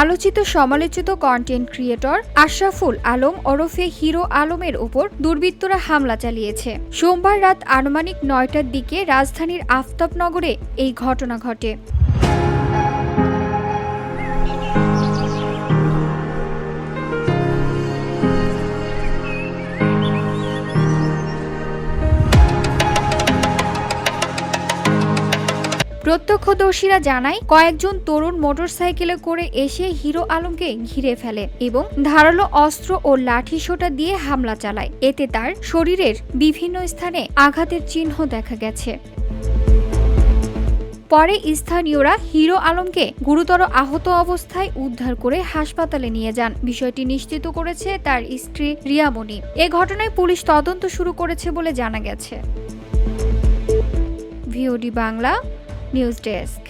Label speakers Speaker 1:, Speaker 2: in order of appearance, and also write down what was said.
Speaker 1: আলোচিত সমালোচিত content creator Ashraful Alam ওরফে হিরো আলমের উপর দুর্বৃত্তরা হামলা চালিয়েছে। সোমবার রাত আনুমানিক ৯টার দিকে রাজধানীর আফতাবনগরে এই ঘটনা ঘটে। প্রত্যক্ষদর্শীরা জানায়, কয়েকজন তরুণ মোটরসাইকেলে করে এসে হিরো আলমকে ঘিরে ফেলে এবং ধারালো অস্ত্র ও লাঠিসোঁটা দিয়ে হামলা চালায়। এতে তার শরীরের বিভিন্ন স্থানে আঘাতের চিহ্ন দেখা গেছে। পরে স্থানীয়রা হিরো আলমকে গুরুতর আহত অবস্থায় উদ্ধার করে হাসপাতালে নিয়ে যান। বিষয়টি নিশ্চিত করেছে তার স্ত্রী রিয়ামণি। এ ঘটনায় পুলিশ তদন্ত শুরু করেছে বলে জানা গেছে। VOD Bangla news desk.